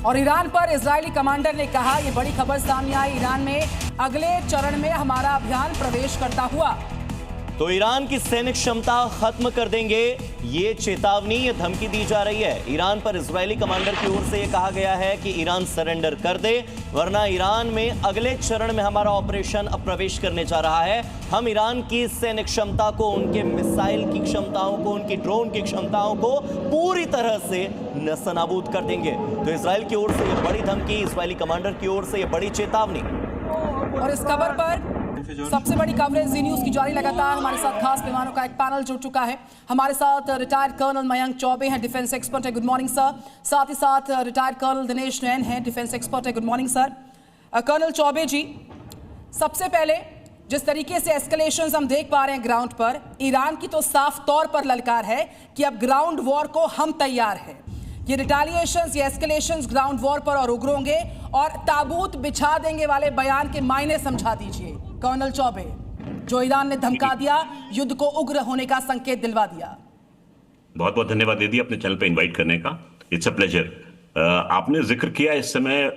और ईरान पर Israeli commander ने कहा, ये बड़ी खबर सामने आई, ईरान में अगले चरण में हमारा अभियान प्रवेश करता हुआ। तो ईरान की सैनिक क्षमता खत्म कर देंगे, ये चेतावनी, ये धमकी दी जा रही है। ईरान पर इजरायली कमांडर की ओर से ये कहा गया है कि ईरान सरेंडर कर दे, वरना ईरान में अगले चरण में हमारा ऑपरेशन अब प्रवेश करने जा रहा है। हम ईरान की सैनिक क्षमता को, उनके मिसाइल की क्षमताओं को, उनकी ड्रोन की क्षमताओं को पूरी तरह से नस्तनाबूद कर देंगे। तो इजराइल की ओर से ये बड़ी धमकी, इजरायली कमांडर की ओर से ये बड़ी चेतावनी। और इस खबर पर सबसे बड़ी कवरेज जी न्यूज की जारी लगातार। हमारे साथ खास मेहमानों का एक पैनल जुड़ चुका है। हमारे साथ रिटायर्ड कर्नल मयंक चौबे हैं, डिफेंस एक्सपर्ट है, गुड मॉर्निंग सर। साथ ही साथ रिटायर्ड कर्नल दिनेश नैन हैं, डिफेंस एक्सपर्ट है, good morning sir. Colonel Chaubey ji, सबसे पहले जिस तरीके से एस्केलेशंस हम देख पा रहे हैं ग्राउंड पर, ईरान की तो साफ तौर पर ललकार है कि अब ग्राउंड वॉर को हम तैयार हैं। ये रिटालिएशंस, ये एस्केलेशंस ग्राउंड वॉर पर और उग्रोंगे और ताबूत बिछा देंगे वाले बयान के मायने समझा दीजिए कर्नल चौबे, जो ईरान ने धमका दिया, युद्ध को उग्र होने का संकेत दिलवा दिया। बहुत बहुत धन्यवाद दीदी अपने चैनल पे इनवाइट करने का, इट्स अ प्लेजर। आपने जिक्र किया इस समय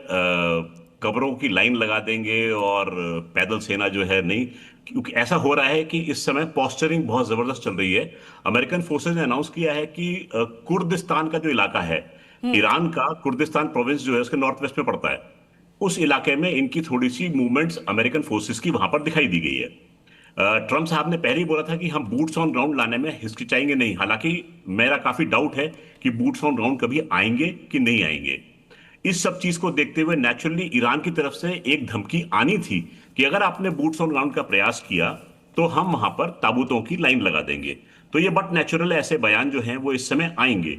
कब्रों की लाइन लगा देंगे और पैदल सेना जो है नहीं, क्योंकि ऐसा हो रहा है कि इस समय पोस्चरिंग बहुत जबरदस्त चल रही है। अमेरिकन फोर्सेज ने अनाउंस किया है कि कुर्दिस्तान का जो इलाका है, ईरान का कुर्दिस्तान प्रोविंस जो है उसके नॉर्थ वेस्ट में पड़ता है, उस इलाके में इनकी थोड़ी सी मूवमेंट्स अमेरिकन फोर्सेस की वहां पर दिखाई दी गई है। ट्रम्प साहब ने पहले ही बोला था कि हम बूट्स ऑन ग्राउंड लाने में हिचकिचाएंगे नहीं, हालांकि मेरा काफी डाउट है कि बूट्स ऑन ग्राउंड कभी आएंगे कि नहीं आएंगे। इस सब चीज को देखते हुए नेचुरली ईरान की तरफ से एक धमकी आनी थी कि अगर आपने बूट्स ऑन ग्राउंड का प्रयास किया तो हम वहां पर ताबूतों की लाइन लगा देंगे। तो ये बट नेचुरल ऐसे बयान जो हैं वो इस समय आएंगे।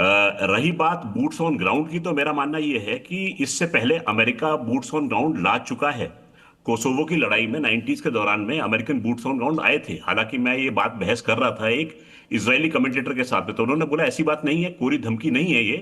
रही बात बूट्स ऑन ग्राउंड की, तो मेरा मानना यह है कि इससे पहले अमेरिका बूट्स ऑन ग्राउंड ला चुका है। कोसोवो की लड़ाई में 90s के दौरान में अमेरिकन बूट्स ऑन ग्राउंड आए थे। हालांकि मैं ये बात बहस कर रहा था एक इजरायली कमेंटेटर के साथ में, तो उन्होंने बोला ऐसी बात नहीं है, कोई धमकी नहीं है, ये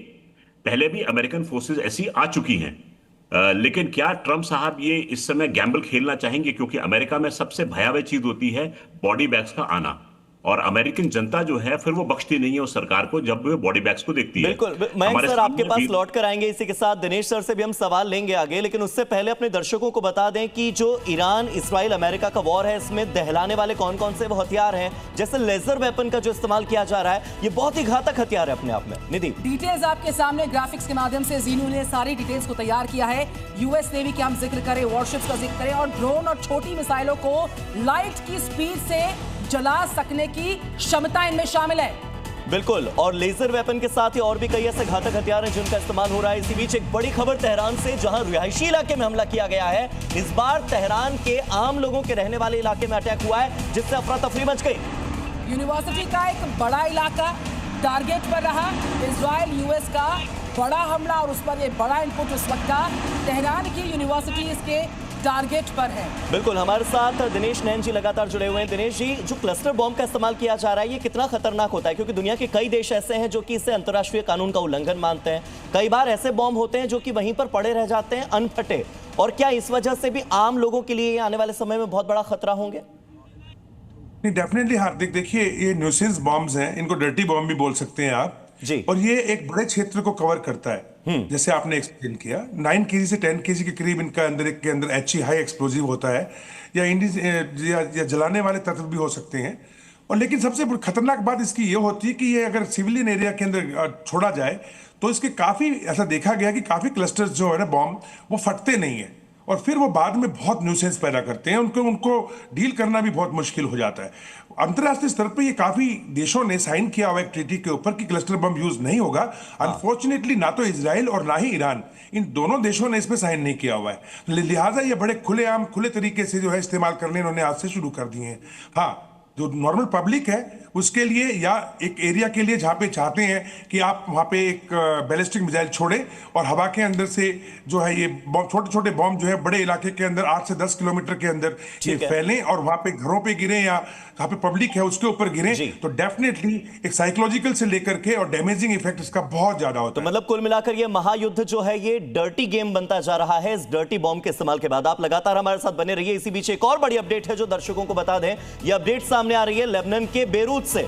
पहले भी अमेरिकन फोर्सेज ऐसी आ चुकी हैं। लेकिन क्या ट्रम्प साहब ये इस समय गैम्बल खेलना चाहेंगे? क्योंकि अमेरिका में सबसे भयावह चीज होती है बॉडी बैग्स का आना, और अमेरिकन जनता जो है फिर वो बख्शती नहीं है उस सरकार को जब वो बॉडी बैग्स को देखती है। बिल्कुल, मयंक सर आपके पास लौट कर आएंगे, इसी के साथ दिनेश सर से भी हम सवाल लेंगे आगे, लेकिन उससे पहले अपने दर्शकों को बता दें कि जो ईरान इस्राइल अमेरिका का वॉर है, इसमें दहलाने वाले कौन कौन से वो हथियार हैं। जैसे लेजर वेपन का जो इस्तेमाल किया जा रहा है, ये बहुत ही घातक हथियार है अपने आप में। निधि, डिटेल्स आपके सामने ग्राफिक्स के माध्यम से जीनू ने सारी डिटेल्स को तैयार किया है। यूएस नेवी के हम जिक्र करें, वॉरशिप्स का जिक्र करें, और ड्रोन और छोटी मिसाइलों को लाइट की स्पीड से जला सकने की क्षमता इनमें शामिल है। बिल्कुल, और लेजर वेपन के साथ ही और भी कई ऐसे घातक हथियार हैं जिनका इस्तेमाल हो रहा है। इसी बीच एक बड़ी खबर तेहरान से, जहां रिहायशी इलाके में हमला किया गया है। इस बार तेहरान के आम लोगों के रहने वाले इलाके में अटैक हुआ है, जिससे अफरा तफरी मच गई। यूनिवर्सिटी का एक बड़ा इलाका टारगेट पर रहा। इजराइल यूएस का बड़ा हमला और उस पर ये बड़ा इनपुट उस वक्त का। तेहरान की यूनिवर्सिटी इसके टारगेट पर है। बिल्कुल, हमारे साथ दिनेश नैन जी लगातार जुड़े हुए हैं। दिनेश जी, जो क्लस्टर बॉम्ब का इस्तेमाल किया जा रहा है, ये कितना खतरनाक होता है? क्योंकि दुनिया के कई देश ऐसे हैं जो कि इसे अंतर्राष्ट्रीय कानून का उल्लंघन मानते हैं। कई बार ऐसे बॉम्ब होते हैं जो कि वहीं पर पड़े रह जाते हैं अनफटे, और क्या इस वजह से भी आम लोगों के लिए आने वाले समय में बहुत बड़ा खतरा होंगे? नहीं, डेफिनेटली हार्दिक, देखिए ये न्यूसेंस बॉम्ब्स हैं, इनको डर्टी बॉम्ब भी बोल सकते हैं आप जी, और ये एक बड़े क्षेत्र को कवर करता है। जैसे आपने एक्सप्लेन किया, 9 केजी से 10 केजी के करीब इनका अंदर के अंदर HE हाई एक्सप्लोजिव होता है, या जलाने वाले तत्व भी हो सकते हैं। और लेकिन सबसे खतरनाक बात इसकी ये होती है कि ये अगर सिविलियन एरिया के अंदर छोड़ा जाए तो इसके काफी ऐसा देखा गया कि काफी क्लस्टर्स जो है ना बॉम्ब, वो फटते नहीं है और फिर वो बाद में बहुत न्यूसेंस पैदा करते हैं। उनको डील करना भी बहुत मुश्किल हो जाता है। अंतर्राष्ट्रीय स्तर पर ये काफी देशों ने साइन किया हुआ एक ट्रीटी के ऊपर कि क्लस्टर बम यूज नहीं होगा। अनफॉर्चुनेटली ना तो इजराइल और ना ही ईरान, इन दोनों देशों ने इस पर साइन नहीं किया हुआ है, लिहाजा ये बड़े खुलेआम खुले तरीके से जो है इस्तेमाल करने इन्होंने आज से शुरू कर दिए हैं। हाँ, जो नॉर्मल पब्लिक है उसके लिए, या एक एरिया के लिए जहाँ पे चाहते हैं कि आप वहाँ पे एक बैलिस्टिक मिसाइल छोड़े और हवा के अंदर से जो है ये छोटे छोटे बॉम्ब जो है बड़े इलाके के अंदर 8 से 10 किलोमीटर के अंदर ये फैलें और वहाँ पे घरों पे गिरे या जहाँ पे पब्लिक है उसके ऊपर गिरे, तो डेफिनेटली एक साइकोलॉजिकल से लेकर के और डैमेजिंग इफेक्ट इसका बहुत ज्यादा होता है। तो मतलब कुल मिलाकर ये महायुद्ध जो है ये डर्टी गेम बनता जा रहा है इस डर्टी बॉम्ब के इस्तेमाल के बाद। आप लगातार हमारे साथ बने रहिए। इसी बीच एक और बड़ी अपडेट है जो दर्शकों को बता दें। ये अपडेट सामने आ रही है लेबनान के बेरूत से।